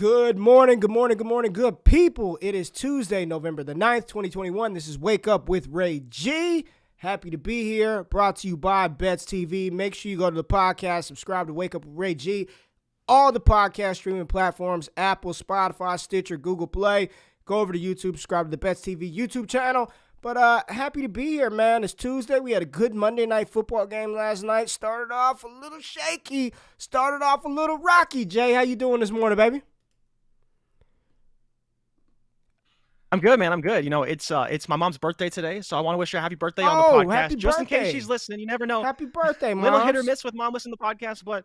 Good morning, good people. It is Tuesday, November the 9th, 2021. This is Wake Up with Ray G. Happy to be here. Brought to you by Bets TV. Make sure you go to the podcast, subscribe to Wake Up with Ray G. All the podcast streaming platforms, Apple, Spotify, Stitcher, Google Play. Go over to YouTube, subscribe to the Bets TV YouTube channel. But happy to be here, man. It's Tuesday. We had a good Monday night football game last night. Started off a little shaky. Started off a little rocky. Jay, how you doing this morning, baby? I'm good, man. I'm good. You know, it's my mom's birthday today, so I want to wish her a happy birthday on the podcast. Happy just birthday. in case she's listening. You never know. Happy birthday, Mom. Little hit or miss with mom listening to the podcast, but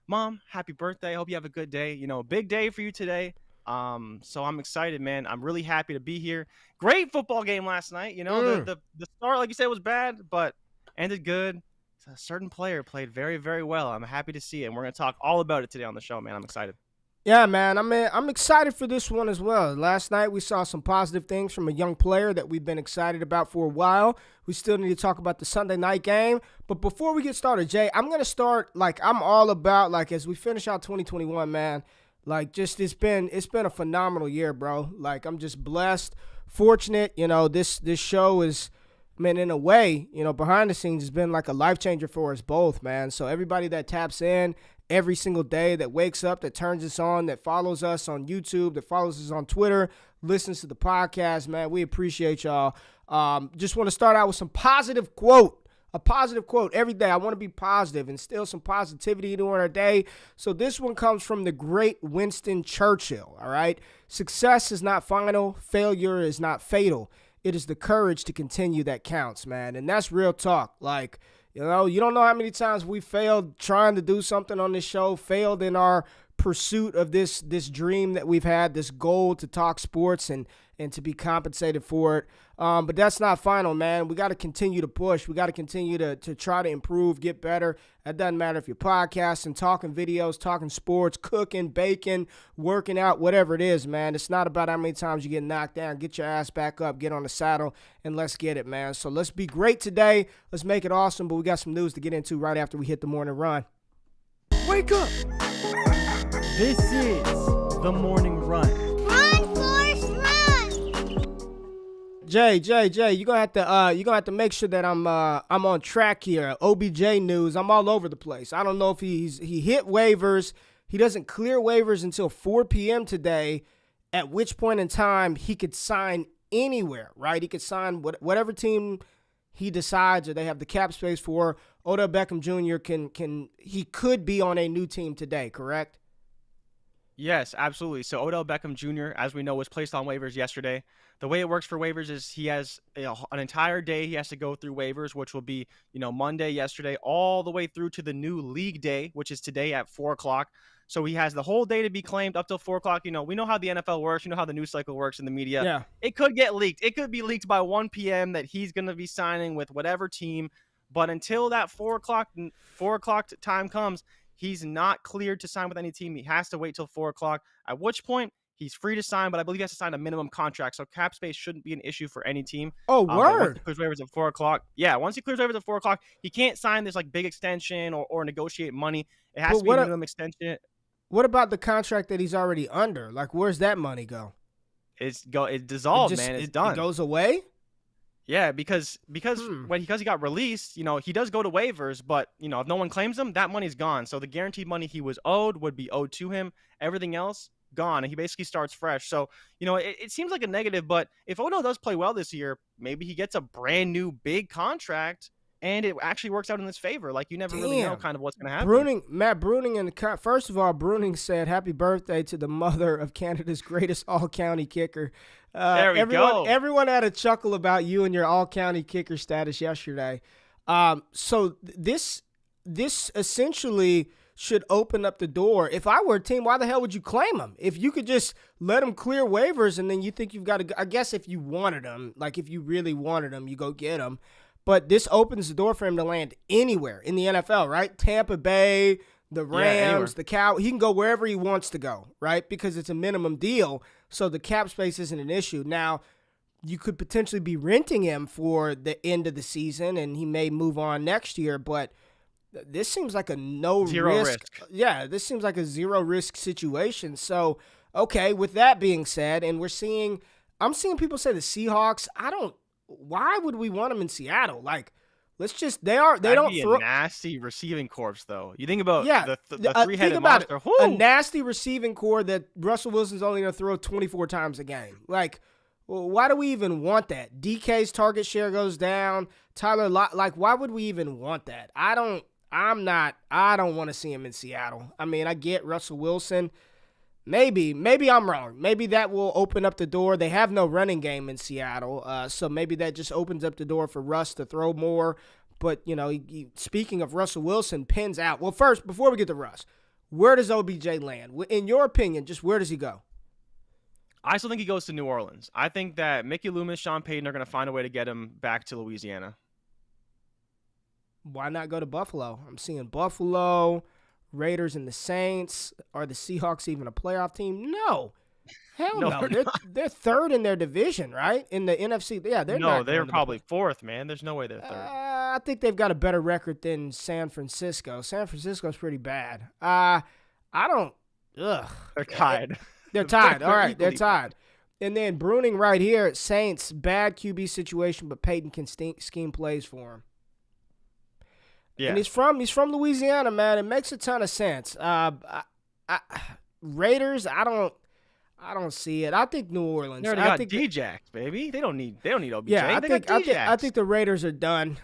Mom, happy birthday. I hope you have a good day. You know, big day for you today. So I'm excited, man. I'm really happy to be here. Great football game last night. You know, the start, like you said, was bad, but ended good. A certain player played very, very well. I'm happy to see it, and we're going to talk all about it today on the show, man. I'm excited. Yeah, man. I'm excited for this one as well. Last night we saw some positive things from a young player that we've been excited about for a while. We still need to talk about the Sunday night game. But before we get started, Jay, I'm going to start, I'm all about, as we finish out 2021, man, it's been a phenomenal year, bro. I'm just blessed, fortunate. You know, this show is, in a way, behind the scenes has been like a life changer for us both, man. So everybody that taps in every single day, that wakes up, that turns us on, that follows us on YouTube, that follows us on Twitter, listens to the podcast, man, we appreciate y'all. Just want to start out with some positive quote. A positive quote every day. I want to be positive, instill some positivity during our day. So this one comes from the great Winston Churchill, all right? Success is not final. Failure is not fatal. It is the courage to continue that counts, man. And that's real talk. You don't know how many times we failed trying to do something on this show, failed in our pursuit of this dream that we've had, this goal to talk sports and to be compensated for it. But that's not final, man. We got to continue to push. We got to continue to try to improve, get better. It doesn't matter if you're podcasting, talking videos, talking sports, cooking, baking, working out, whatever it is, man. It's not about how many times you get knocked down. Get your ass back up, get on the saddle, and let's get it, man. So let's be great today. Let's make it awesome. But we got some news to get into right after we hit the morning run. Wake up! This is the morning run. Run, Forrest, run! Jay, you're gonna have to make sure that I'm on track here. OBJ news, I'm all over the place. I don't know if he hit waivers. He doesn't clear waivers until 4 p.m. today, at which point in time he could sign anywhere, right? He could sign whatever team he decides or they have the cap space for. Odell Beckham Jr. could be on a new team today, correct? Yes, absolutely. So Odell Beckham Jr., as we know, was placed on waivers yesterday. The way it works for waivers is he has an entire day he has to go through waivers, which will be, Monday, yesterday, all the way through to the new league day, which is today at 4 o'clock. So he has the whole day to be claimed up till 4 o'clock. We know how the NFL works. You know how the news cycle works in the media. Yeah. It could get leaked. It could be leaked by 1 p.m. that he's going to be signing with whatever team. But until that 4 o'clock time comes, he's not cleared to sign with any team. He has to wait till 4 o'clock, at which point he's free to sign, but I believe he has to sign a minimum contract. So cap space shouldn't be an issue for any team. Oh, word. Once he clears waivers at 4 o'clock. Yeah, once he clears waivers at 4 o'clock, he can't sign this big extension or negotiate money. It has to be a minimum extension. What about the contract that he's already under? Where's that money go? It's dissolved, man. It's done. It goes away? Yeah, because he got released, he does go to waivers, but if no one claims him, that money's gone. So the guaranteed money he was owed would be owed to him. Everything else gone, and he basically starts fresh. So it seems like a negative, but if Odell does play well this year, maybe he gets a brand new big contract, and it actually works out in his favor. You never really know kind of what's going to happen. Matt Bruning, first of all, Bruning said happy birthday to the mother of Canada's greatest all-county kicker. There we go. Everyone had a chuckle about you and your all-county kicker status yesterday. So this essentially should open up the door. If I were a team, why the hell would you claim him? If you could just let him clear waivers and then you think you've got to – I guess if you wanted him, if you really wanted him, you go get him. But this opens the door for him to land anywhere in the NFL, right? Tampa Bay, the Rams, the Cow. He can go wherever he wants to go, right? Because it's a minimum deal, so the cap space isn't an issue. Now, you could potentially be renting him for the end of the season, and he may move on next year, but this seems like a zero risk. Yeah, this seems like a zero risk situation. So okay, with that being said, and I'm seeing people say the Seahawks. Why would we want them in Seattle? Like, they That'd don't be throw. a nasty receiving corpse, though. You think about Yeah, the think three-headed about monster. it. A Whoo! nasty receiving core that Russell Wilson's only going to throw 24 times a game. Like, well, why do we even want that? DK's target share goes down. Tyler, like, why would we even want that? I don't want to see him in Seattle. I mean, I get Russell Wilson. Maybe I'm wrong. Maybe that will open up the door. They have no running game in Seattle, so maybe that just opens up the door for Russ to throw more. But, speaking of Russell Wilson, pins out. Well, first, before we get to Russ, where does OBJ land? In your opinion, just where does he go? I still think he goes to New Orleans. I think that Mickey Loomis, Sean Payton are going to find a way to get him back to Louisiana. Why not go to Buffalo? I'm seeing Buffalo, Raiders, and the Saints. Are the Seahawks even a playoff team? No. Hell No, no. they're They're third in their division, right? In the NFC. Yeah, they're not. They're going to probably fourth, man. There's no way they're third. I think they've got a better record than San Francisco. San Francisco's pretty bad. I don't. Ugh. They're tied. They're tied. All right, they're equally tied. And then Bruning right here, Saints, bad QB situation, but Peyton can scheme plays for him. Yeah. And he's from Louisiana, man. It makes a ton of sense. Raiders, I don't see it. I think New Orleans. They already got D-Jax, baby. They don't need OBJ. Yeah, I I think the Raiders are done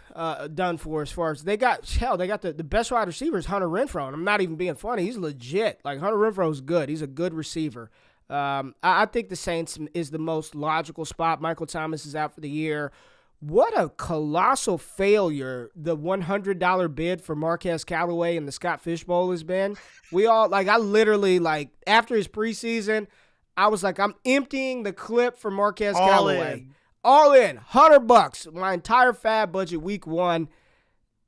for as far as they got the best wide receiver is Hunter Renfrow, and I'm not even being funny. He's legit. Like, Hunter Renfrow's good. He's a good receiver. I think the Saints is the most logical spot. Michael Thomas is out for the year. What a colossal failure the $100 bid for Marquez Callaway in the Scott Fish Bowl has been. I literally, after his preseason, I was like, I'm emptying the clip for Marquez Callaway. All in. $100. My entire fab budget week one.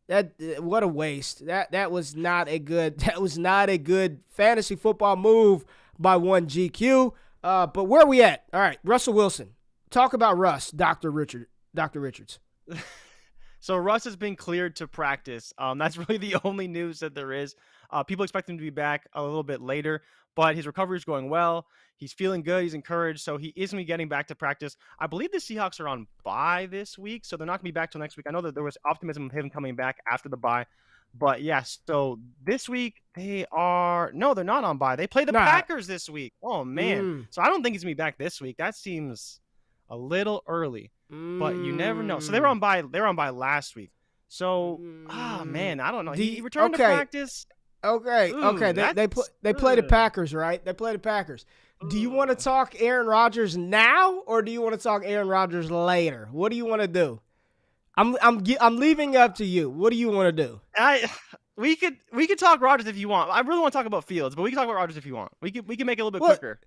What a waste. That was not a good fantasy football move by RayGQue. But where are we at? All right, Russell Wilson. Talk about Russ, Dr. Richards. So Russ has been cleared to practice. That's really the only news that there is. People expect him to be back a little bit later, but his recovery is going well. He's feeling good. He's encouraged, so he is going to be getting back to practice. I believe the Seahawks are on bye this week, so they're not going to be back till next week. I know that there was optimism of him coming back after the bye, but yes. So this week they're not on bye. They play the Packers this week. Oh man. So I don't think he's going to be back this week. That seems a little early, but you never know. So they were on bye. They were on bye last week. So man, I don't know. He returned to practice. Okay. They play the Packers, right? They play the Packers. Do you want to talk Aaron Rodgers now, or do you want to talk Aaron Rodgers later? What do you want to do? I'm leaving it up to you. What do you want to do? We could talk Rodgers if you want. I really want to talk about Fields, but we can talk about Rodgers if you want. We can make it a little bit quicker.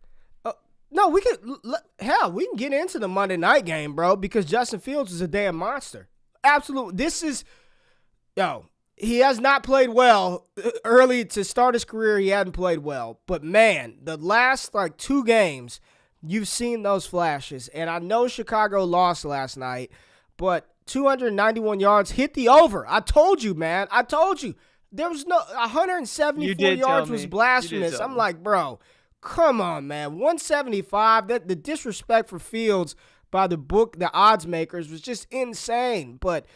No, we can get into the Monday night game, bro, because Justin Fields is a damn monster. Absolutely. He has not played well. Early to start his career, he hadn't played well. But, man, the last, 2 games, you've seen those flashes. And I know Chicago lost last night, but 291 yards hit the over. I told you, man. I told you. There was 174 yards was blasphemous. I'm like, bro, come on, man. 175, the disrespect for Fields by the odds makers was just insane. But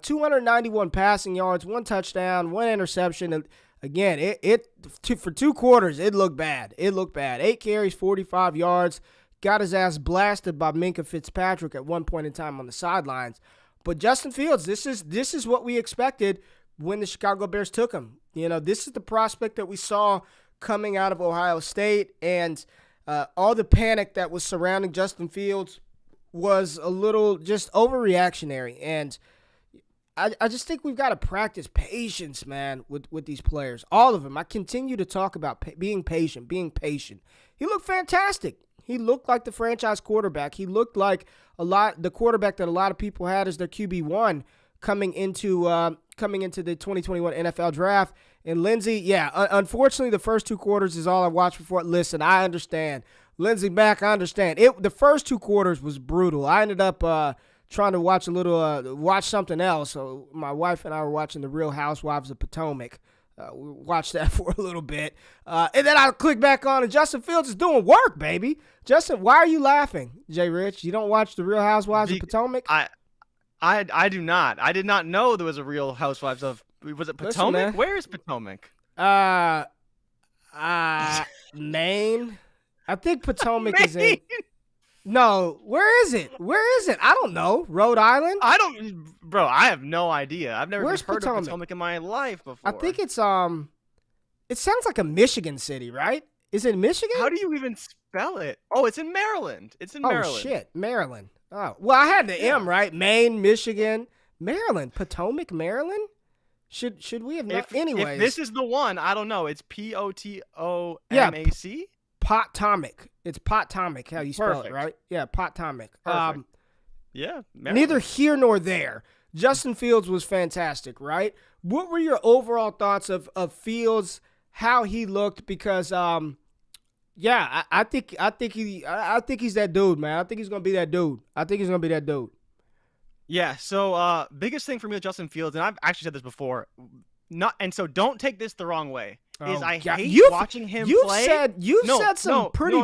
291 passing yards, 1 touchdown, 1 interception. And again, for 2 quarters, it looked bad. 8 carries, 45 yards. Got his ass blasted by Minkah Fitzpatrick at one point in time on the sidelines. But Justin Fields, this is what we expected when the Chicago Bears took him. This is the prospect that we saw coming out of Ohio State, and all the panic that was surrounding Justin Fields was a little just overreactionary. And I just think we've got to practice patience, man, with these players. All of them. I continue to talk about being patient. He looked fantastic. He looked like the franchise quarterback. He looked like the quarterback that a lot of people had as their QB1 coming into the 2021 NFL draft. And Lindsey, unfortunately, the first 2 quarters is all I watched before. Listen, I understand. Lindsey Mack, I understand. The first 2 quarters was brutal. I ended up trying to watch watch something else. So my wife and I were watching The Real Housewives of Potomac. We watched that for a little bit. And then I click back on, and Justin Fields is doing work, baby. Justin, why are you laughing, Jay Rich? You don't watch The Real Housewives of Potomac? I do not. I did not know there was a Real Housewives of. Was it Potomac? Listen, where is Potomac? Maine. I think Potomac is in. No, where is it? I don't know. Rhode Island? Bro, I have no idea. I've never Where's heard Potomac? of Potomac in my life before. I think it's it sounds like a Michigan city, right? Is it Michigan? How do you even spell it? Oh, it's in Maryland. It's in Maryland. Oh shit, Maryland. Oh, well, I had the M, right? Maine, Michigan, Maryland, Potomac, Maryland. Should we have not? Anyways, if this is the one, I don't know. It's Potomac. Potomac. It's Potomac, how you spell it, right? Yeah, Potomac. Perfect. Yeah. Maryland. Neither here nor there. Justin Fields was fantastic, right? What were your overall thoughts of Fields, how he looked? Because I think he's that dude, man. I think he's gonna be that dude. Yeah. So biggest thing for me with Justin Fields, and I've actually said this before, so don't take this the wrong way. I hate watching him play. You've said some pretty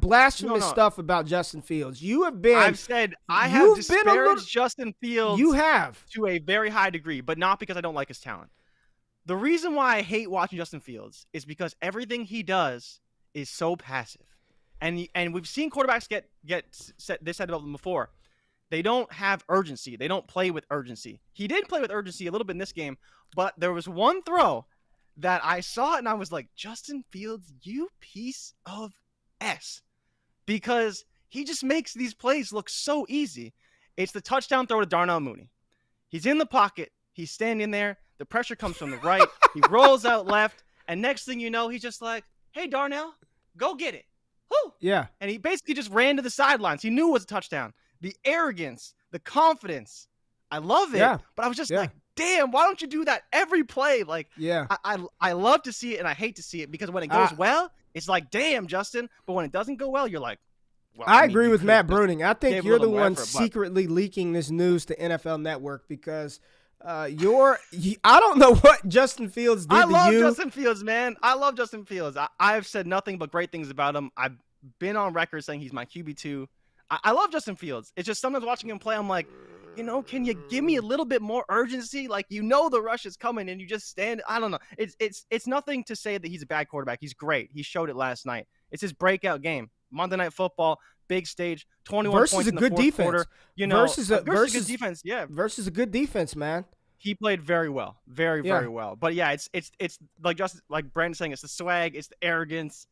blasphemous stuff about Justin Fields. I've said I have disparaged Justin Fields. You have to a very high degree, but not because I don't like his talent. The reason why I hate watching Justin Fields is because everything he does is so passive, and we've seen quarterbacks get said about them before. They don't have urgency. They don't play with urgency. He did play with urgency a little bit in this game, but there was one throw that I saw it and I was like, Justin Fields, you piece of S. Because he just makes these plays look so easy. It's the touchdown throw to Darnell Mooney. He's in the pocket. He's standing there. The pressure comes from the right. He rolls out left. And next thing you know, he's just like, hey, Darnell, go get it. Woo! Yeah. And he basically just ran to the sidelines. He knew it was a touchdown. The arrogance, the confidence. I love it. Yeah. But I was just like, damn, why don't you do that every play? Like, I love to see it and I hate to see it because when it goes well, it's like, damn, Justin. But when it doesn't go well, you're like, well, I agree with Matt Bruning. I think you're the one secretly leaking this news to NFL Network because I don't know what Justin Fields did to you. I love Justin Fields, man. I love Justin Fields. I've said nothing but great things about him. I've been on record saying he's my QB2. I love Justin Fields. It's just sometimes watching him play, I'm like, can you give me a little bit more urgency? Like, the rush is coming and you just stand. I don't know. It's nothing to say that he's a bad quarterback. He's great. He showed it last night. It's his breakout game. Monday Night Football, big stage, 21 points in the fourth quarter. Versus a good defense. Yeah. Versus a good defense, man. He played very well. Very well. But yeah, it's like just like Brandon's saying, it's the swag, it's the arrogance.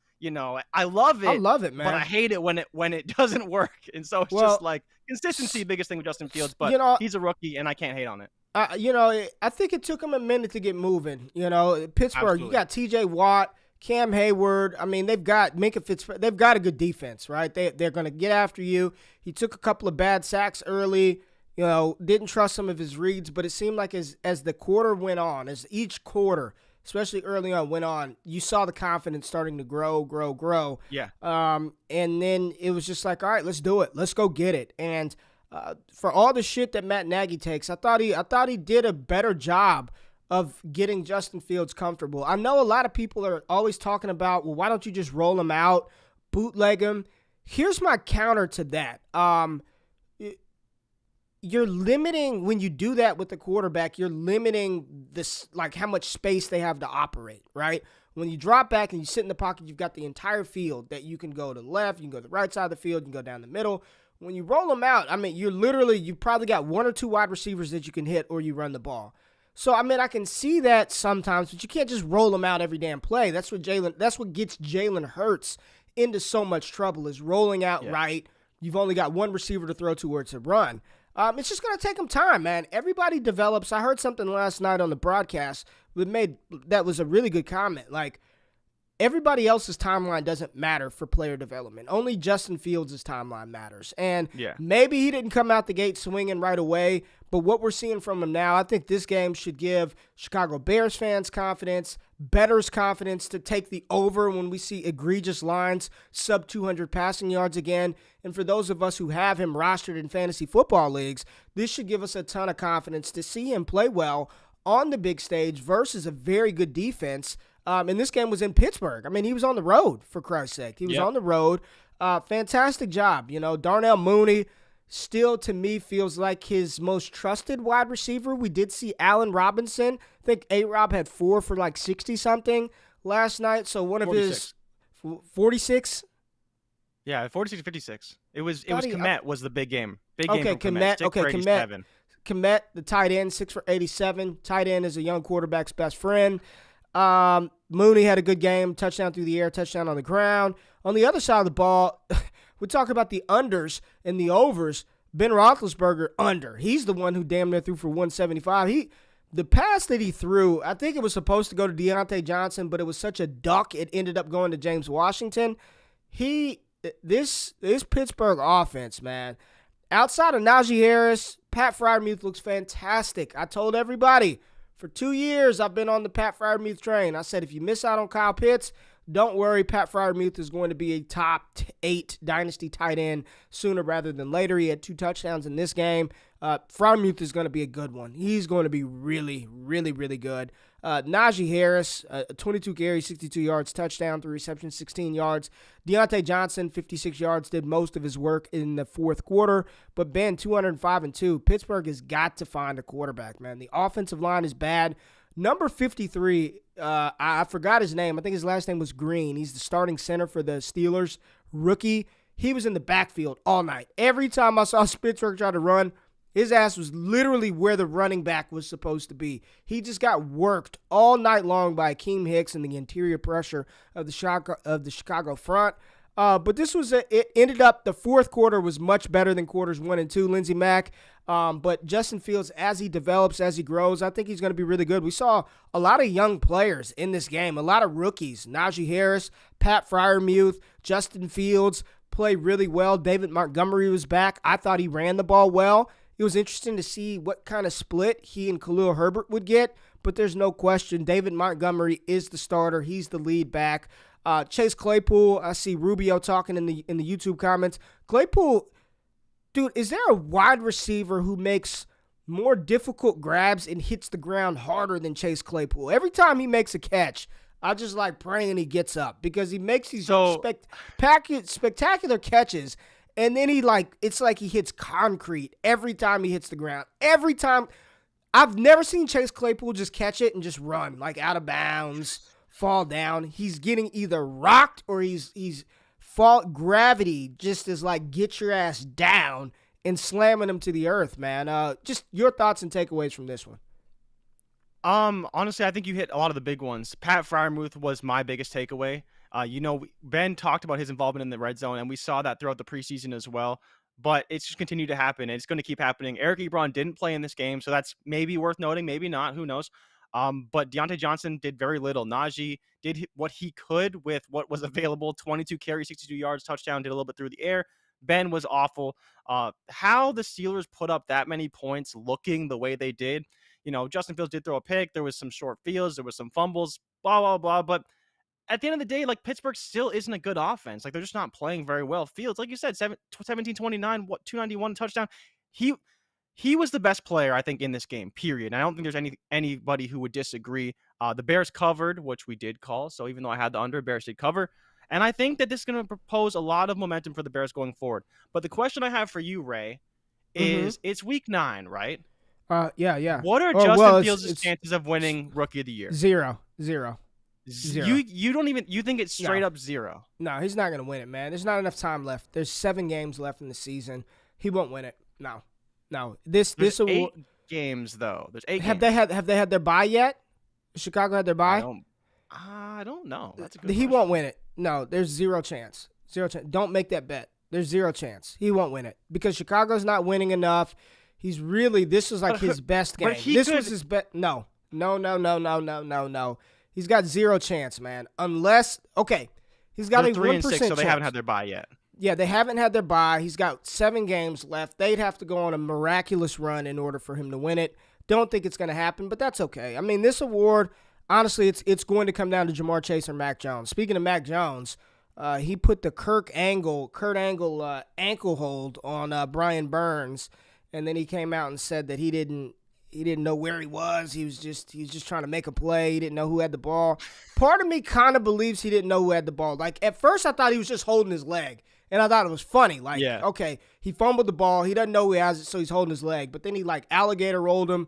I love it. I love it, man. But I hate it when it doesn't work. And so it's just like consistency, biggest thing with Justin Fields. But he's a rookie, and I can't hate on it. I think it took him a minute to get moving. Pittsburgh, Absolutely. You got T.J. Watt, Cam Hayward. I mean, they've got Minka Fitzpatrick. They've got a good defense, right? They're going to get after you. He took a couple of bad sacks early. Didn't trust some of his reads, but it seemed like as the quarter went on, as each quarter, especially early on, went on, you saw the confidence starting to grow. Yeah. And then it was just like, all right, let's do it. Let's go get it. And for all the shit that Matt Nagy takes, I thought he did a better job of getting Justin Fields comfortable. I know a lot of people are always talking about, well, why don't you just roll him out, bootleg him? Here's my counter to that. You're limiting, when you do that with the quarterback, you're limiting this, like how much space they have to operate, right? When you drop back and you sit in the pocket, you've got the entire field that you can go to the left, you can go to the right side of the field, you can go down the middle. When you roll them out, I mean, you've probably got one or two wide receivers that you can hit or you run the ball. So, I mean, I can see that sometimes, but you can't just roll them out every damn play. That's what gets Jalen Hurts into so much trouble, is rolling out right. You've only got one receiver to throw to or to run. It's just going to take them time, man. Everybody develops. I heard something last night on the broadcast that was a really good comment. Like, everybody else's timeline doesn't matter for player development. Only Justin Fields' timeline matters. And maybe he didn't come out the gate swinging right away, but what we're seeing from him now, I think this game should give Chicago Bears fans confidence, bettors confidence to take the over when we see egregious lines, sub 200 passing yards again. And for those of us who have him rostered in fantasy football leagues, this should give us a ton of confidence to see him play well on the big stage versus a very good defense. And this game was in Pittsburgh. I mean, he was on the road, for Christ's sake. He was on the road. Fantastic job. Darnell Mooney still, to me, feels like his most trusted wide receiver. We did see Allen Robinson. I think A-Rob had 4 for like 60-something last night. So one of 46. his 46? Yeah, 46-56. It was Kmet was the big game. Big game Okay, from Kmet. Kmet, the tight end, 6 for 87. Tight end is a young quarterback's best friend. Mooney had a good game, touchdown through the air, touchdown on the ground. On the other side of the ball, we talk about the unders and the overs. Ben Roethlisberger under. He's the one who damn near threw for 175. The pass that he threw, I think it was supposed to go to Deontay Johnson, but it was such a duck, it ended up going to James Washington. This Pittsburgh offense, man, outside of Najee Harris, Pat Freiermuth looks fantastic. I told everybody for 2 years I've been on the Pat Freiermuth train. I said if you miss out on Kyle Pitts, don't worry, Pat Freiermuth is going to be a top 8 dynasty tight end sooner rather than later. He had 2 touchdowns in this game. Freiermuth is going to be a good one. He's going to be really, really, really good. Najee Harris, 22 carries, 62 yards, touchdown, 3 receptions, 16 yards. Deontay Johnson, 56 yards, did most of his work in the fourth quarter. But Ben, 205-2. Pittsburgh has got to find a quarterback, man. The offensive line is bad. Number 53, I forgot his name. I think his last name was Green. He's the starting center for the Steelers, rookie. He was in the backfield all night. Every time I saw Pittsburgh try to run, his ass was literally where the running back was supposed to be. He just got worked all night long by Akeem Hicks and the interior pressure of the Chicago front. But this was it ended up the fourth quarter was much better than quarters 1 and 2. Lindsey Mack, but Justin Fields, as he develops, as he grows, I think he's going to be really good. We saw a lot of young players in this game, a lot of rookies. Najee Harris, Pat Freiermuth, Justin Fields play really well. David Montgomery was back. I thought he ran the ball well. It was interesting to see what kind of split he and Khalil Herbert would get, but there's no question David Montgomery is the starter. He's the lead back. Chase Claypool, I see Rubio talking in the YouTube comments. Claypool, dude, is there a wide receiver who makes more difficult grabs and hits the ground harder than Chase Claypool? Every time he makes a catch, I just like praying he gets up because he makes these spectacular catches. And then it's like he hits concrete every time he hits the ground. Every time. I've never seen Chase Claypool just catch it and just run, like out of bounds, fall down. He's getting either rocked or he's gravity just is like get your ass down and slamming him to the earth, man. Just your thoughts and takeaways from this one. Honestly, I think you hit a lot of the big ones. Pat Freiermuth was my biggest takeaway. Ben talked about his involvement in the red zone, and we saw that throughout the preseason as well. But it's just continued to happen, and it's going to keep happening. Eric Ebron didn't play in this game, so that's maybe worth noting, maybe not. Who knows? But Deontay Johnson did very little. Najee did what he could with what was available. 22 carries, 62 yards, touchdown, did a little bit through the air. Ben was awful. How the Steelers put up that many points looking the way they did, Justin Fields did throw a pick. There was some short fields. There was some fumbles, blah, blah, blah. But at the end of the day, like, Pittsburgh still isn't a good offense. Like, they're just not playing very well. Fields, like you said, 17-29, 291 touchdown. He was the best player, I think, in this game, period. And I don't think there's anybody who would disagree. The Bears covered, which we did call. So even though I had the under, Bears did cover. And I think that this is going to propose a lot of momentum for the Bears going forward. But the question I have for you, Ray, is it's week 9, right? Yeah. What are Justin Fields' chances of winning Rookie of the Year? Zero. You don't even think it's straight up zero? No, he's not gonna win it, man. There's not enough time left. There's 7 games left in the season. He won't win it. No. There's 8 games though. There's 8. Have they had their bye yet? Chicago had their bye. I don't know. That's a good He question. won't win it. No, there's zero chance. Don't make that bet. There's zero chance. He won't win it because Chicago's not winning enough. This was like his best game. Was his best. No. He's got zero chance, man. Unless, he's got a 1% chance. So they haven't had their bye yet. Yeah, they haven't had their bye. He's got 7 games left. They'd have to go on a miraculous run in order for him to win it. Don't think it's going to happen, but that's okay. I mean, this award, honestly, it's going to come down to Jamar Chase or Mac Jones. Speaking of Mac Jones, he put the Kurt Angle ankle hold on Brian Burns, and then he came out and said that he didn't he didn't know where he was. He was just trying to make a play. He didn't know who had the ball. Part of me kind of believes he didn't know who had the ball. Like, at first I thought he was just holding his leg, and I thought it was funny. Like, okay, he fumbled the ball. He doesn't know who he has it, so he's holding his leg. But then he, like, alligator rolled him.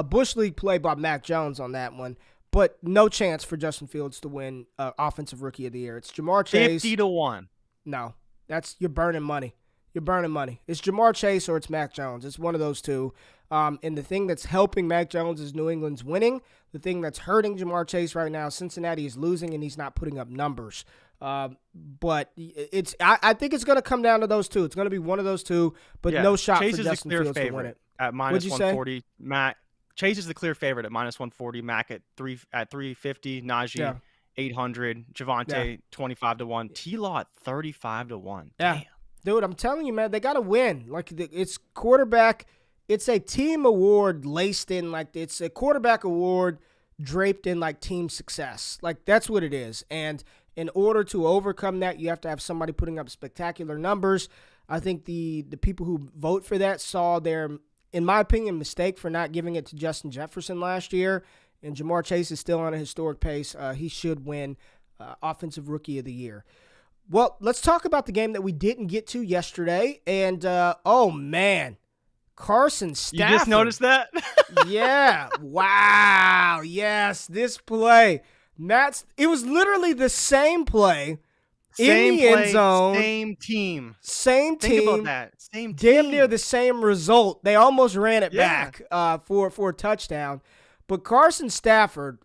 Bush League play by Mac Jones on that one. But no chance for Justin Fields to win Offensive Rookie of the Year. It's Jamar Chase. 50-1. No, you're burning money. You're burning money. It's Jamar Chase or it's Mac Jones. It's one of those two. And the thing that's helping Mac Jones is New England's winning. The thing that's hurting Jamar Chase right now, Cincinnati is losing and he's not putting up numbers. But I think it's going to come down to those two. It's going to be one of those two, but no shot Chase for is Justin the clear Fields favorite to win it. At minus 140. Mac Chase is the clear favorite at minus 140. Mac at 350. Najee 800. Javonte 25-1. T-Law at 35-1. Damn. Dude, I'm telling you, man, they got to win. Like, it's quarterback. It's a team award laced in, like, it's a quarterback award draped in, like, team success. Like, that's what it is. And in order to overcome that, you have to have somebody putting up spectacular numbers. I think the people who vote for that saw their, in my opinion, mistake for not giving it to Justin Jefferson last year. And Jamar Chase is still on a historic pace. He should win Offensive Rookie of the Year. Well, let's talk about the game that we didn't get to yesterday. And, oh, man, Carson Stafford. You just noticed that? Yeah. Wow. Yes, this play. It was literally the same play in the end zone. Same team. Same team. Think about that. Same team. Damn near the same result. They almost ran it back for a touchdown. But Carson Stafford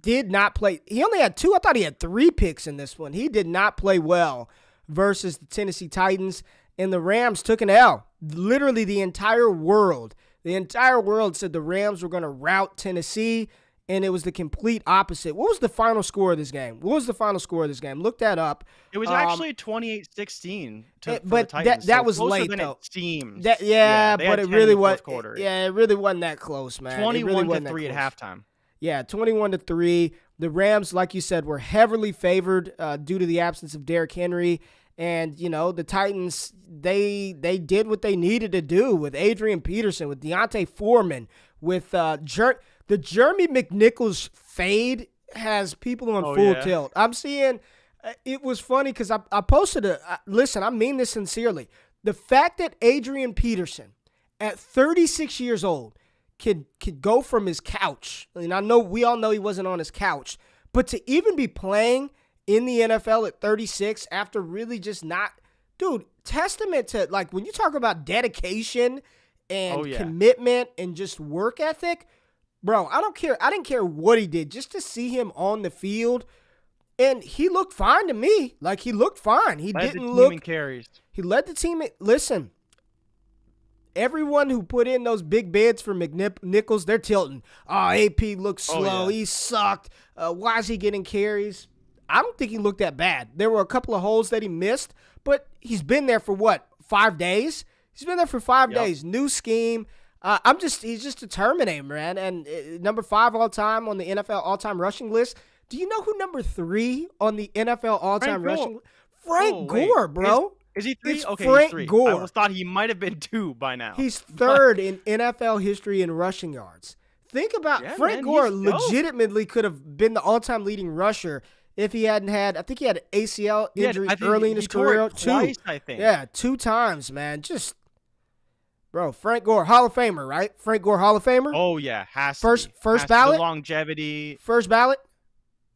did not play. He only had 2. I thought he had 3 picks in this one. He did not play well versus the Tennessee Titans, and the Rams took an L. Literally the entire world said the Rams were going to rout Tennessee, and it was the complete opposite. What was the final score of this game? Look that up. It was actually 28-16 but for the Titans. That was late, though. It seems. But it really was. Yeah, it really wasn't that close, man. 21-3 at halftime. Yeah, 21-3. The Rams, like you said, were heavily favored due to the absence of Derrick Henry. And, you know, the Titans, they did what they needed to do with Adrian Peterson, with Deontay Foreman, with the Jeremy McNichols fade has people on full tilt. I'm seeing, it was funny because I posted listen, I mean this sincerely. The fact that Adrian Peterson, at 36 years old, could go from his couch, and we all know he wasn't on his couch, but to even be playing in the NFL at 36 after really just not, dude, testament to, like, when you talk about dedication and commitment and just work ethic, bro, I didn't care what he did, just to see him on the field, and he looked fine to me. Like, he looked fine. He led didn't look. Carries. He led the team. Listen. Everyone who put in those big bids for McNichols, they're tilting. Oh, AP looks slow. He sucked. Why is he getting carries? I don't think he looked that bad. There were a couple of holes that he missed, but he's been there for 5 days? He's been there for 5 days. New scheme. He's just a Terminator, man. And number 5 all time on the NFL all-time rushing list. Do you know who number 3 on the NFL all-time rushing list? Frank Gore, bro. Is he 3? It's okay, Frank he's 3. Gore. I almost thought he might have been 2 by now. He's 3rd in NFL history in rushing yards. Think about Frank Gore legitimately could have been the all-time leading rusher if he hadn't had, I think he had an ACL injury early in his career. Twice, I think. Yeah, 2 times, man. Just, bro, Frank Gore, Hall of Famer, right? Frank Gore, Hall of Famer? Oh, yeah, has to be. First ballot? The longevity. First ballot?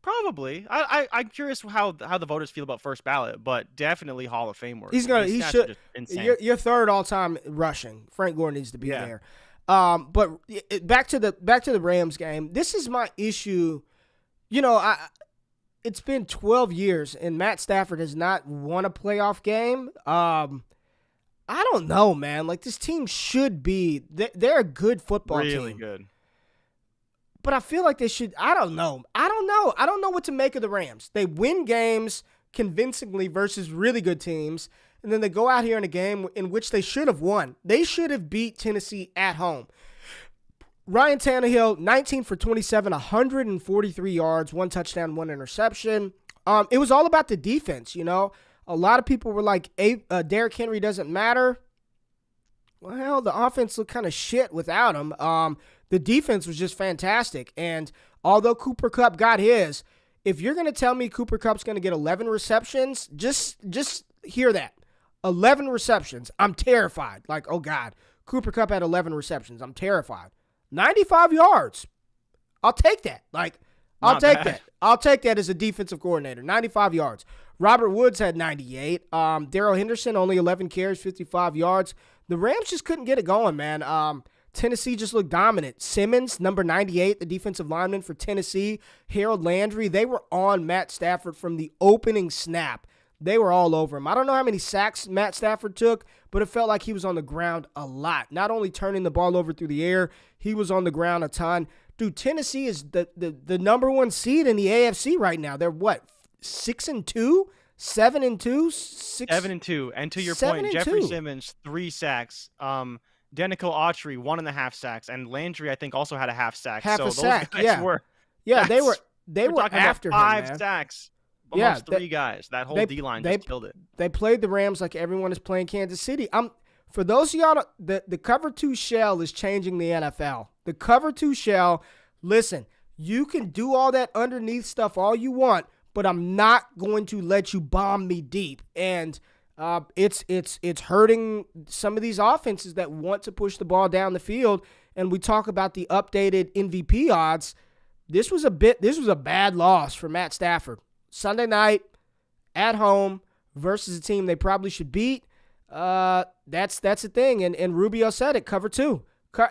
Probably. I'm curious how the voters feel about first ballot, but definitely Hall of Fame work. He should. You're 3rd all time rushing. Frank Gore needs to be there. But back to the Rams game. This is my issue. You know, it's been 12 years and Matt Stafford has not won a playoff game. I don't know, man. Like, this team should be. They're a good football team. Really good. But I feel like they should. I don't know. I don't know what to make of the Rams. They win games convincingly versus really good teams, and then they go out here in a game in which they should have won. They should have beat Tennessee at home. Ryan Tannehill, 19 for 27, 143 yards, 1 touchdown, 1 interception. It was all about the defense, you know. A lot of people were like, Derrick Henry doesn't matter. Well, the offense looked kind of shit without him. The defense was just fantastic. And although Cooper Kupp got his, if you're going to tell me Cooper Kupp's going to get 11 receptions, just hear that. 11 receptions. I'm terrified. Like, oh, God. Cooper Kupp had 11 receptions. I'm terrified. 95 yards. I'll take that. Like, I'll take that. I'll take that as a defensive coordinator. 95 yards. Robert Woods had 98. Darrell Henderson, only 11 carries, 55 yards. The Rams just couldn't get it going, man. Tennessee just looked dominant. Simmons, number 98, the defensive lineman for Tennessee. Harold Landry, they were on Matt Stafford from the opening snap. They were all over him. I don't know how many sacks Matt Stafford took, but it felt like he was on the ground a lot. Not only turning the ball over through the air, he was on the ground a ton. Dude, Tennessee is the number one seed in the AFC right now. They're what, 6-2? 7-2? 7-2. And to your point, Jeffrey Simmons, 3 sacks. Denico Autry, 1.5 sacks. And Landry, I think, also had a half sack. Half a sack, those guys were, they were after him, man. 5 sacks. Almost 3 guys. That whole D-line just killed it. They played the Rams like everyone is playing Kansas City. For those of y'all, the cover 2 shell is changing the NFL. The cover 2 shell, listen, you can do all that underneath stuff all you want, but I'm not going to let you bomb me deep. And it's hurting some of these offenses that want to push the ball down the field. And we talk about the updated MVP odds. This was a bad loss for Matt Stafford. Sunday night, at home, versus a team they probably should beat. That's the thing. And Rubio said it, cover 2.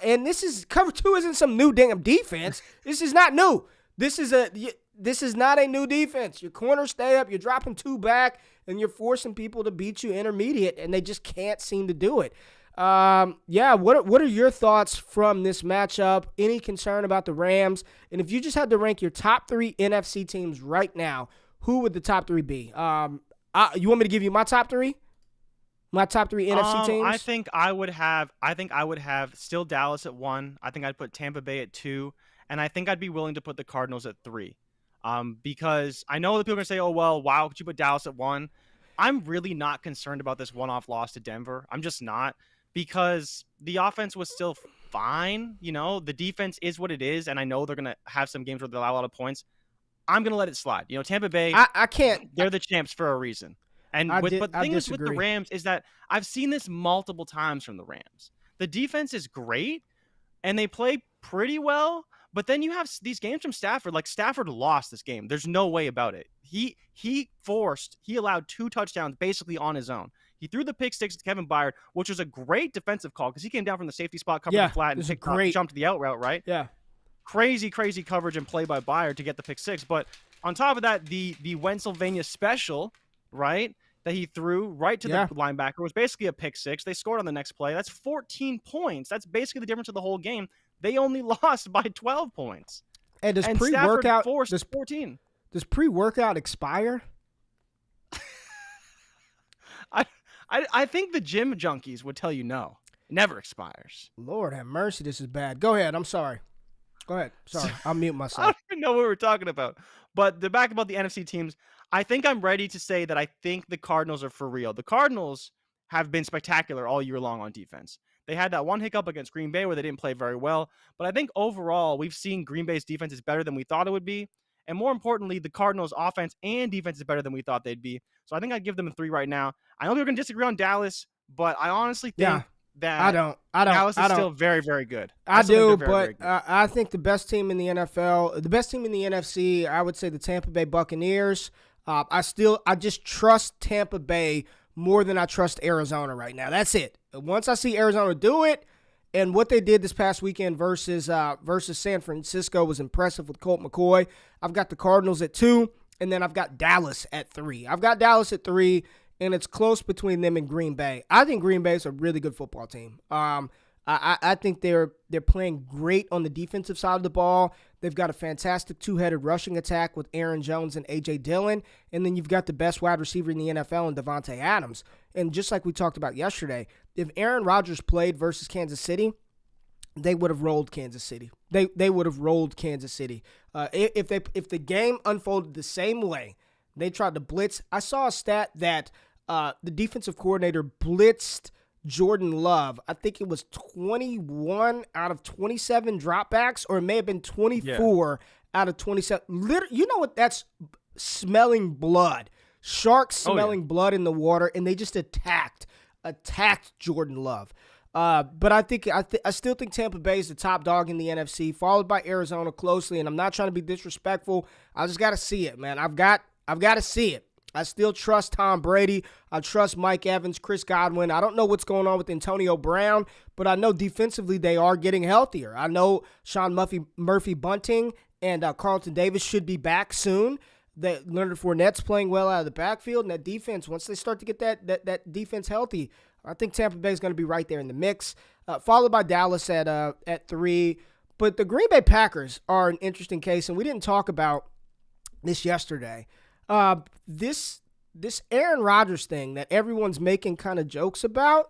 And cover 2 isn't some new damn defense. This is not new. This is not a new defense. Your corners stay up, you're dropping 2 back, and you're forcing people to beat you intermediate, and they just can't seem to do it. What are your thoughts from this matchup? Any concern about the Rams? And if you just had to rank your top 3 NFC teams right now, who would the top 3 be? You want me to give you my top 3? My top 3 NFC teams? I think I would have still Dallas at 1. I think I'd put Tampa Bay at 2. And I think I'd be willing to put the Cardinals at 3. Because I know that people are going to say, oh, well, wow, could you put Dallas at 1? I'm really not concerned about this one-off loss to Denver. I'm just not. Because the offense was still fine. You know, the defense is what it is. And I know they're going to have some games where they allow a lot of points. I'm going to let it slide. You know, Tampa Bay, I can't. They're the champs for a reason. And but the thing is with the Rams is that I've seen this multiple times from the Rams. The defense is great, and they play pretty well. But then you have these games from Stafford. Like, Stafford lost this game. There's no way about it. He allowed 2 touchdowns basically on his own. He threw the pick 6 to Kevin Byard, which was a great defensive call because he came down from the safety spot, covered the flat, and jumped the out route, right? Yeah. Crazy coverage and play by Byard to get the pick 6. But on top of that, the Pennsylvania special, right, that he threw right to the linebacker was basically a pick 6. They scored on the next play. That's 14 points. That's basically the difference of the whole game. They only lost by 12 points. And does pre-workout forced 14? Does pre-workout expire? I think the gym junkies would tell you no. It never expires. Lord have mercy, this is bad. Go ahead. I'm sorry. Go ahead. Sorry. I'll mute myself. I don't even know what we're talking about. But the back about the NFC teams, I think I'm ready to say that I think the Cardinals are for real. The Cardinals have been spectacular all year long on defense. They had that one hiccup against Green Bay where they didn't play very well. But I think overall, we've seen Green Bay's defense is better than we thought it would be. And more importantly, the Cardinals' offense and defense is better than we thought they'd be. So I think I'd give them a 3 right now. I know they're going to disagree on Dallas, but I honestly think that Dallas is still very, very good. I do, but I think the best team in the NFL, the best team in the NFC, I would say the Tampa Bay Buccaneers. I just trust Tampa Bay more than I trust Arizona right now. That's it. Once I see Arizona do it, and what they did this past weekend versus San Francisco was impressive with Colt McCoy. I've got the Cardinals at 2, and then I've got Dallas at 3. I've got Dallas at 3, and it's close between them and Green Bay. I think Green Bay is a really good football team. I think they're playing great on the defensive side of the ball. They've got a fantastic 2-headed rushing attack with Aaron Jones and A.J. Dillon, and then you've got the best wide receiver in the NFL in Devontae Adams. And just like we talked about yesterday, if Aaron Rodgers played versus Kansas City, they would have rolled Kansas City. They would have rolled Kansas City. If the game unfolded the same way, they tried to blitz. I saw a stat that the defensive coordinator blitzed Jordan Love, I think it was 21 out of 27 dropbacks, or it may have been 24 out of 27. You know what? That's smelling blood. Sharks smelling blood in the water, and they just attacked Jordan Love. But I still think Tampa Bay is the top dog in the NFC, followed by Arizona closely. And I'm not trying to be disrespectful. I just got to see it, man. I've got to see it. I still trust Tom Brady. I trust Mike Evans, Chris Godwin. I don't know what's going on with Antonio Brown, but I know defensively they are getting healthier. I know Sean Murphy Bunting and Carlton Davis should be back soon. That Leonard Fournette's playing well out of the backfield, and that defense, once they start to get that defense healthy, I think Tampa Bay is going to be right there in the mix, followed by Dallas at 3. But the Green Bay Packers are an interesting case, and we didn't talk about this yesterday. This Aaron Rodgers thing that everyone's making kind of jokes about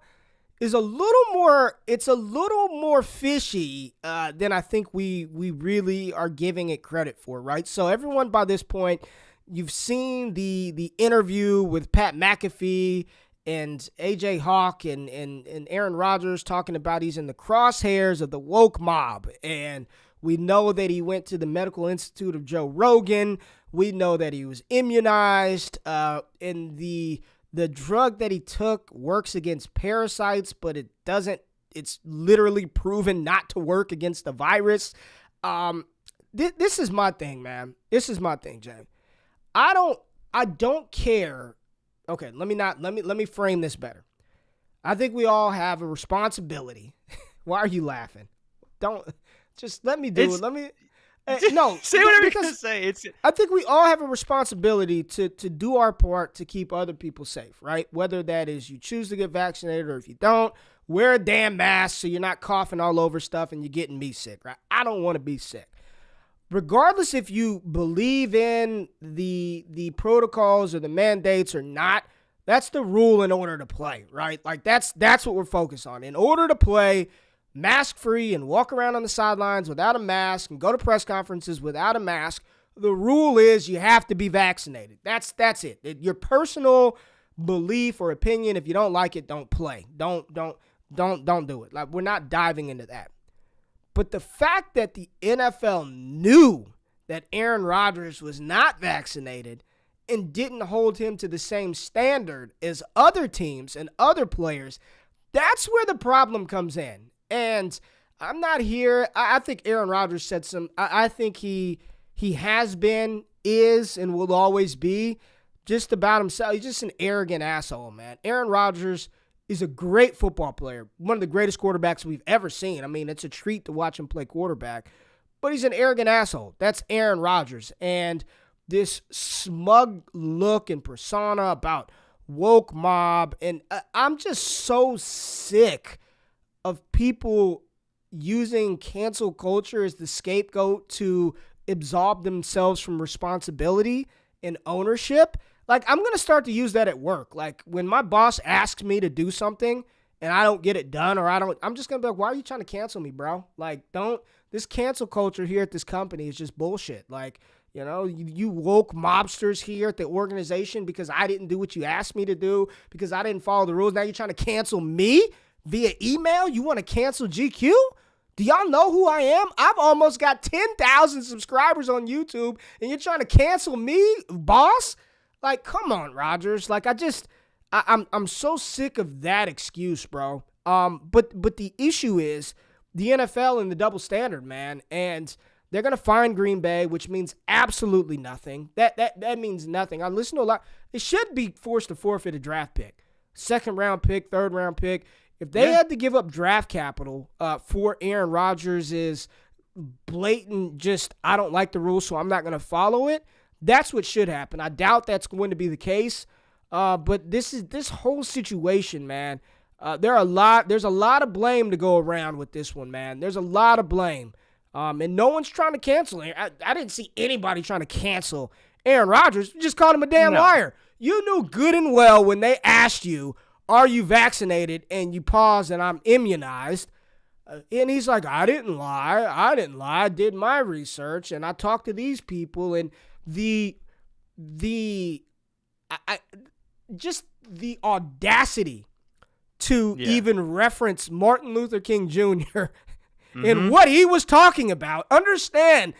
is a little more fishy than I think we really are giving it credit for, right? So everyone by this point, you've seen the interview with Pat McAfee and AJ Hawk and Aaron Rodgers talking about he's in the crosshairs of the woke mob. And we know that he went to the Medical Institute of Joe Rogan. We know that he was immunized. And the drug that he took works against parasites, but it doesn't. It's literally proven not to work against the virus. This is my thing, man. This is my thing, Jay. I don't care. Okay, let me frame this better. I think we all have a responsibility. Why are you laughing? Don't just let me do it. Let me no. Say whatever you're gonna say. I think we all have a responsibility to do our part to keep other people safe, right? Whether that is you choose to get vaccinated or if you don't, wear a damn mask so you're not coughing all over stuff and you're getting me sick, right? I don't want to be sick. Regardless if you believe in the protocols or the mandates or not, that's the rule in order to play, right? Like that's what we're focused on. In order to play mask-free and walk around on the sidelines without a mask and go to press conferences without a mask, the rule is you have to be vaccinated. That's it. Your personal belief or opinion, if you don't like it, don't play. Don't do it. Like, we're not diving into that. But the fact that the NFL knew that Aaron Rodgers was not vaccinated and didn't hold him to the same standard as other teams and other players, that's where the problem comes in. And I'm not here. I think Aaron Rodgers said I think he has been, is, and will always be just about himself. He's just an arrogant asshole, man. Aaron Rodgers is a great football player, one of the greatest quarterbacks we've ever seen. I mean, it's a treat to watch him play quarterback, but he's an arrogant asshole. That's Aaron Rodgers. And this smug look and persona about woke mob, and I'm just so sick of people using cancel culture as the scapegoat to absolve themselves from responsibility and ownership. Like, I'm going to start to use that at work. Like, when my boss asks me to do something and I don't get it done, or I'm just going to be like, why are you trying to cancel me, bro? Like, this cancel culture here at this company is just bullshit. Like, you know, you woke mobsters here at the organization because I didn't do what you asked me to do, because I didn't follow the rules. Now you're trying to cancel me via email? You want to cancel GQ? Do y'all know who I am? I've almost got 10,000 subscribers on YouTube, and you're trying to cancel me, boss? Like, come on, Rodgers. Like, I'm so sick of that excuse, bro. But the issue is the NFL and the double standard, man. And they're gonna fine Green Bay, which means absolutely nothing. That means nothing. I listen to a lot. They should be forced to forfeit a draft pick, 2nd round pick, 3rd round pick. If they had to give up draft capital for Aaron Rodgers is blatant, just I don't like the rules, so I'm not going to follow it. That's what should happen. I doubt that's going to be the case. But this whole situation, man. There's a lot of blame to go around with this one, man. There's a lot of blame, and no one's trying to cancel it. I didn't see anybody trying to cancel Aaron Rodgers. You just called him a damn liar. You knew good and well when they asked you, "Are you vaccinated?" and you paused and I'm immunized. And he's like, I didn't lie. I did my research and I talked to these people, and just the audacity to even reference Martin Luther King Jr. and what he was talking about. Understand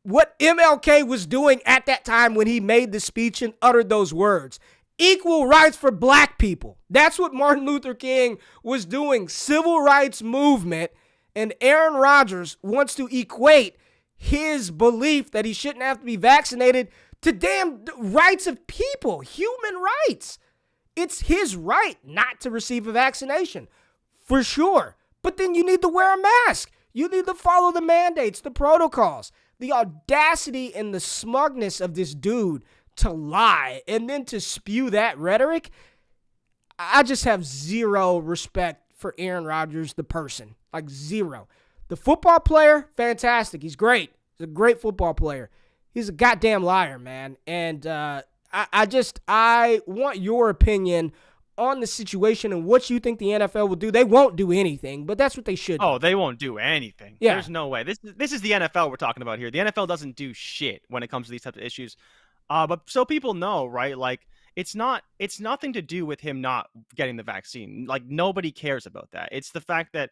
what MLK was doing at that time when he made the speech and uttered those words. Equal rights for black people. That's what Martin Luther King was doing. Civil rights movement. And Aaron Rodgers wants to equate his belief that he shouldn't have to be vaccinated to damn rights of people, human rights. It's his right not to receive a vaccination, for sure. But then you need to wear a mask. You need to follow the mandates, the protocols. The audacity and the smugness of this dude to lie and then to spew that rhetoric, I just have zero respect for Aaron Rodgers, the person. Like zero. The football player, fantastic. He's great. He's a great football player. He's a goddamn liar, man. And I want your opinion on the situation and what you think the NFL will do. They won't do anything, but that's what they should do. Oh, they won't do anything. Yeah. There's no way. This is the NFL we're talking about here. The NFL doesn't do shit when it comes to these types of issues. But so people know, right? Like, it's nothing to do with him not getting the vaccine. Like, nobody cares about that. It's the fact that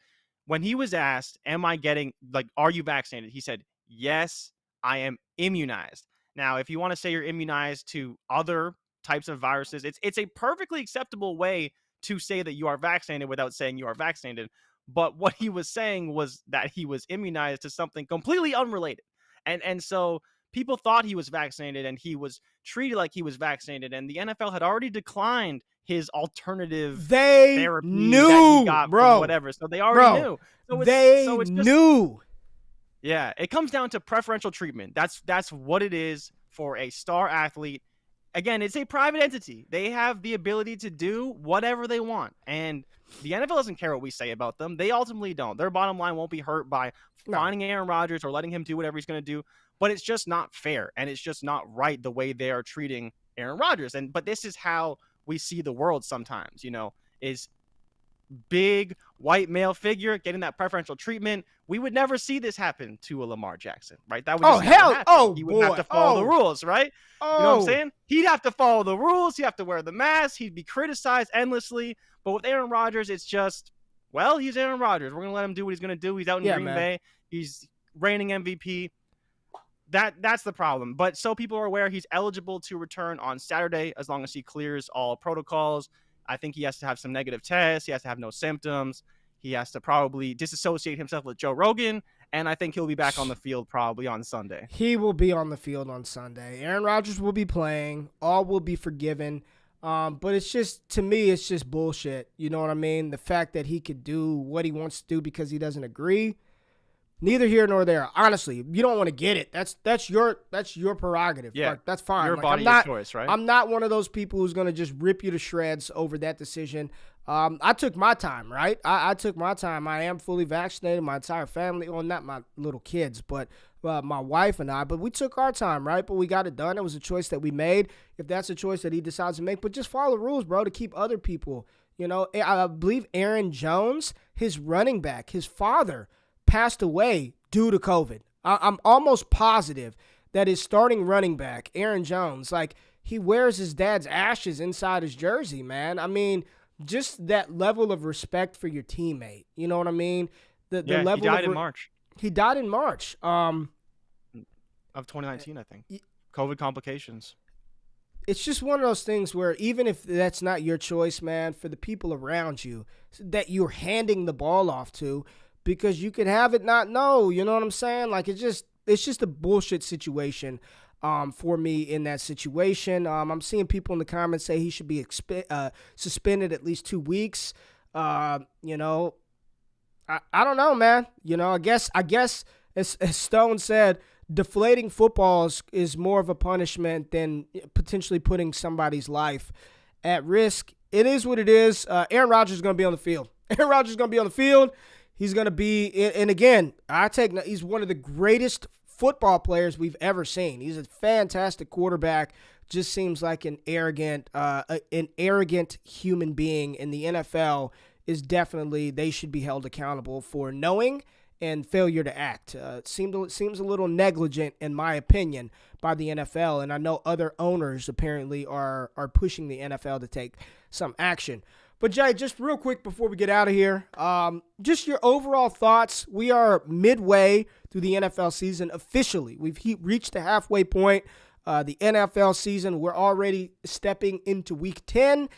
when he was asked, are you vaccinated? He said, yes, I am immunized. Now, if you want to say you're immunized to other types of viruses, it's a perfectly acceptable way to say that you are vaccinated without saying you are vaccinated. But what he was saying was that he was immunized to something completely unrelated. And so people thought he was vaccinated and he was treated like he was vaccinated. And the NFL had already declined his alternative therapy that he got from whatever. So they already knew. So it's knew. Yeah, it comes down to preferential treatment. That's what it is for a star athlete. Again, it's a private entity. They have the ability to do whatever they want. And the NFL doesn't care what we say about them. They ultimately don't. Their bottom line won't be hurt by finding Aaron Rodgers or letting him do whatever he's going to do. But it's just not fair. And it's just not right the way they are treating Aaron Rodgers. But this is how we see the world sometimes, is big white male figure getting that preferential treatment. We would never see this happen to a Lamar Jackson, right? That would just never happen. He would have to follow the rules, right? You know what I'm saying? He'd have to follow the rules. He'd have to wear the mask. He'd be criticized endlessly. But with Aaron Rodgers, it's just, well, he's Aaron Rodgers. We're going to let him do what he's going to do. He's out in Green Bay. He's reigning MVP. That's the problem. But so people are aware he's eligible to return on Saturday as long as he clears all protocols. I think he has to have some negative tests. He has to have no symptoms. He has to probably disassociate himself with Joe Rogan. And I think he'll be back on the field probably on Sunday. He will be on the field on Sunday. Aaron Rodgers will be playing. All will be forgiven. But it's just, to me, it's just bullshit. You know what I mean? The fact that he could do what he wants to do because he doesn't agree. Neither here nor there. Honestly, you don't want to get it. That's your prerogative. Yeah, like, that's fine. Your body, your choice, right? I'm not one of those people who's gonna just rip you to shreds over that decision. I took my time, right? I took my time. I am fully vaccinated. My entire family, well, not my little kids, but my wife and I. But we took our time, right? But we got it done. It was a choice that we made. If that's a choice that he decides to make, but just follow the rules, bro, to keep other people. I believe Aaron Jones, his running back, his father, passed away due to COVID. I'm almost positive that his starting running back, Aaron Jones, like, he wears his dad's ashes inside his jersey, man. I mean, just that level of respect for your teammate. You know what I mean? The level he died in March. He died in March. Of 2019, I think. COVID complications. It's just one of those things where even if that's not your choice, man, for the people around you that you're handing the ball off to, because you could have it not know, you know what I'm saying? Like, it's just a bullshit situation for me in that situation. I'm seeing people in the comments say he should be suspended at least 2 weeks. I don't know, man. I guess as Stone said, deflating footballs is more of a punishment than potentially putting somebody's life at risk. It is what it is. Aaron Rodgers is going to be on the field. Aaron Rodgers is going to be on the field. He's going to be, and again, he's one of the greatest football players we've ever seen. He's a fantastic quarterback. Just seems like an arrogant human being. And the NFL is definitely, they should be held accountable for knowing and failure to act. It seems a little negligent, in my opinion, by the NFL. And I know other owners apparently are pushing the NFL to take some action. But Jay, just real quick before we get out of here, just your overall thoughts. We are midway through the NFL season officially. We've reached the halfway point. The NFL season, we're already stepping into week 10.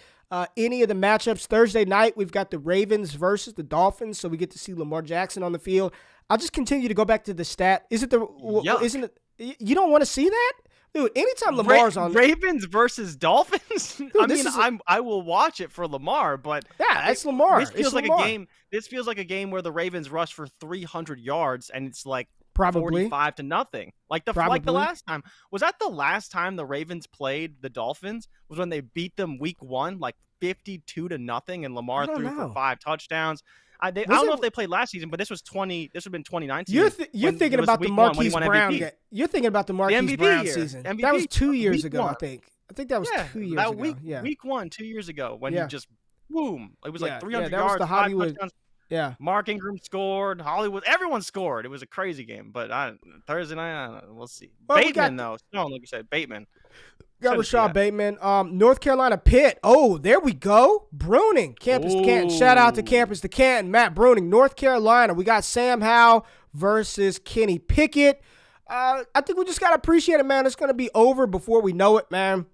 Any of the matchups Thursday night, we've got the Ravens versus the Dolphins, so we get to see Lamar Jackson on the field. I'll just continue to go back to the stat. Isn't it? You don't want to see that? Dude, anytime Lamar's on Ravens versus Dolphins, Dude, I will watch it for Lamar, but it's Lamar. This feels like a game. This feels like a game where the Ravens rush for 300 yards and it's like Probably 45-0. Like the last time. Was that the last time the Ravens played the Dolphins? Was when they beat them week 1, like 52-0, and Lamar threw for 5 touchdowns. I don't know if they played last season, but this was 20. This would have been 2019. You're thinking about the Marquise Brown game. You're thinking about the Marquise Brown season. MVP, that was 2 years ago, one. I think. I think that was 2 years ago. Week 1, 2 years ago, when he just boom. It was like 300 that yards. Was the Hollywood. Yeah. Mark Ingram scored. Hollywood. Everyone scored. It was a crazy game. But Thursday night, we'll see. Well, Bateman, though. No, like you said, Bateman. Got Rashad Bateman. North Carolina Pitt. Oh, there we go. Bruning. Campus to Canton. Shout out to Campus to Canton. Matt Bruning. North Carolina. We got Sam Howell versus Kenny Pickett. I think we just got to appreciate it, man. It's going to be over before we know it, man.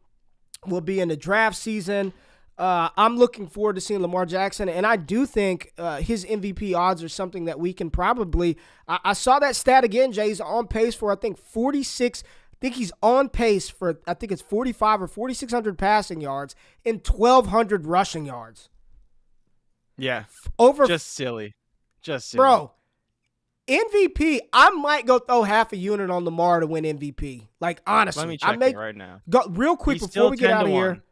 We'll be in the draft season. I'm looking forward to seeing Lamar Jackson, and I do think his MVP odds are something that we can probably I saw that stat again, Jay. He's on pace for, I think, 46. I think he's on pace for, I think it's 45 or 4,600 passing yards and 1,200 rushing yards. Yeah. Just silly. Bro, MVP, I might go throw half a unit on Lamar to win MVP. Like, honestly. Let me check it right now. Go, real quick before we get out of here.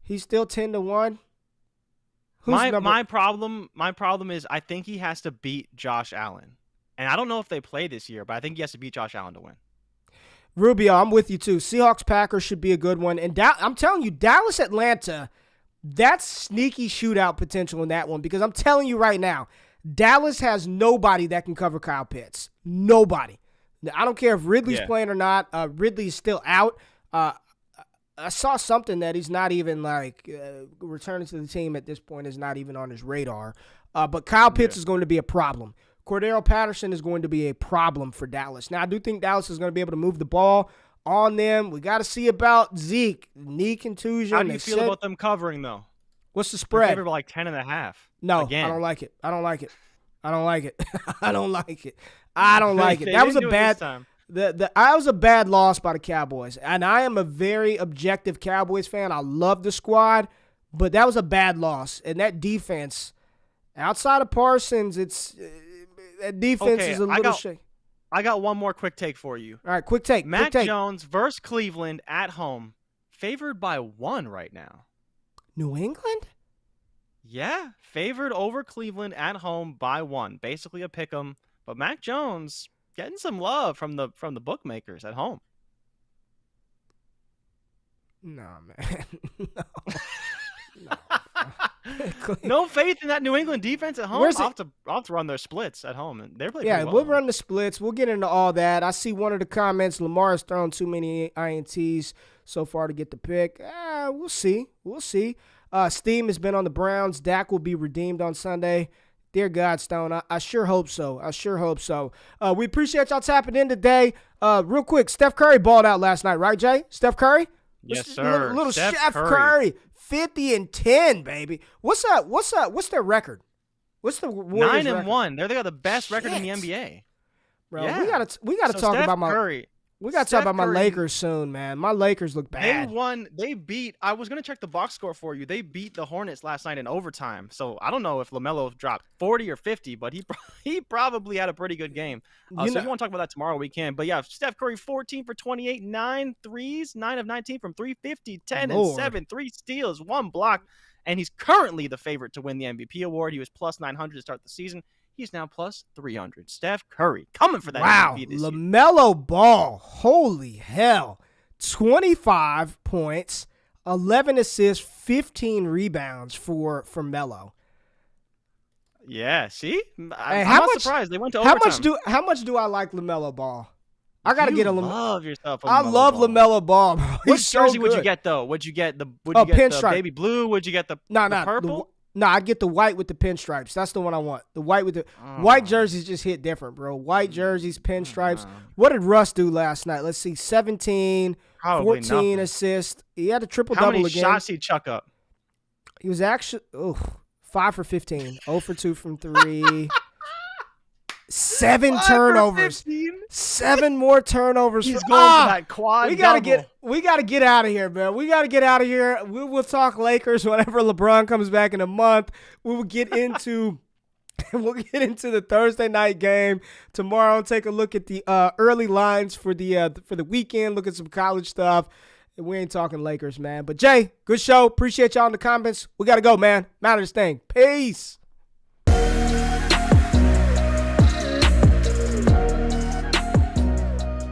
He's still 10-1. My problem is I think he has to beat Josh Allen. And I don't know if they play this year, but I think he has to beat Josh Allen to win. Rubio, I'm with you too. Seahawks-Packers should be a good one. And I'm telling you, Dallas-Atlanta, that's sneaky shootout potential in that one, because I'm telling you right now, Dallas has nobody that can cover Kyle Pitts. Nobody. I don't care if Ridley's playing or not. Ridley's still out. I saw something that he's not even returning to the team at this point is not even on his radar. But Kyle Pitts is going to be a problem. Cordero Patterson is going to be a problem for Dallas. Now, I do think Dallas is going to be able to move the ball on them. We got to see about Zeke, knee contusion. How do you feel about them covering, though? What's the spread? They're like 10.5. No, again. I don't like it. I don't like it. I don't like it. I don't like it. I don't like it. That was a bad time. I was a bad loss by the Cowboys, and I am a very objective Cowboys fan. I love the squad, but that was a bad loss. And that defense, outside of Parsons, that defense is a little shaky. I got one more quick take for you. All right, quick take. Mac Jones versus Cleveland at home, favored by 1 right now. New England? Yeah, favored over Cleveland at home by 1. Basically a pick 'em, but Mac Jones getting some love from the bookmakers at home. Nah, man. No. No faith in that New England defense at home. I'll have to run their splits at home, and they're playing. Yeah, well. We'll run the splits. We'll get into all that. I see one of the comments: Lamar has thrown too many INTs so far to get the pick. We'll see. Steam has been on the Browns. Dak will be redeemed on Sunday. Dear God, Stone, I sure hope so. We appreciate y'all tapping in today. Real quick, Steph Curry balled out last night, right, Jay? Steph Curry? Yes, sir. Little Chef Curry. 50-10, baby. What's their record? What's the Warriors 9-1? They got the best record in the NBA. Bro, yeah. we gotta talk about my Curry. We got to talk about my Lakers soon, man. My Lakers look bad. They beat. I was going to check the box score for you. They beat the Hornets last night in overtime. So I don't know if LaMelo dropped 40 or 50, but he probably had a pretty good game. So if you want to talk about that tomorrow, we can. But yeah, Steph Curry, 14 for 28, 9 threes, 9 of 19 from 350, 10 and 7, 3 steals, 1 block. And he's currently the favorite to win the MVP award. He was plus 900 to start the season. He's now plus 300. Steph Curry coming for that MVP this year. LaMelo Ball. Holy hell. 25 points, 11 assists, 15 rebounds for Melo. Yeah, see? I'm not surprised. They went to overtime. How much do I like LaMelo Ball? I got to get a LaMelo. Love yourself. I love LaMelo Ball. What jersey would you get, though? Would you get the pinstripe. baby blue? Would you get the purple? No, I'd get the white with the pinstripes. That's the one I want. The white with the white jerseys just hit different, bro. White jerseys, pinstripes. What did Russ do last night? Let's see. 17, Probably 14 nothing. assists. He had a How triple-double many again. shots he chuck up? He was actually 5 for 15. 0 for 2 from 3. 7 5 for turnovers. 15? 7 more turnovers. He's for, going for that quad we gotta double. we gotta get out of here, man. We gotta get out of here. We'll talk Lakers whenever LeBron comes back in a month. We will get into the Thursday night game tomorrow. Take a look at the early lines for the weekend. Look at some college stuff. And we ain't talking Lakers, man. But Jay, good show. Appreciate y'all in the comments. We gotta go, man. Matter this thing. Peace.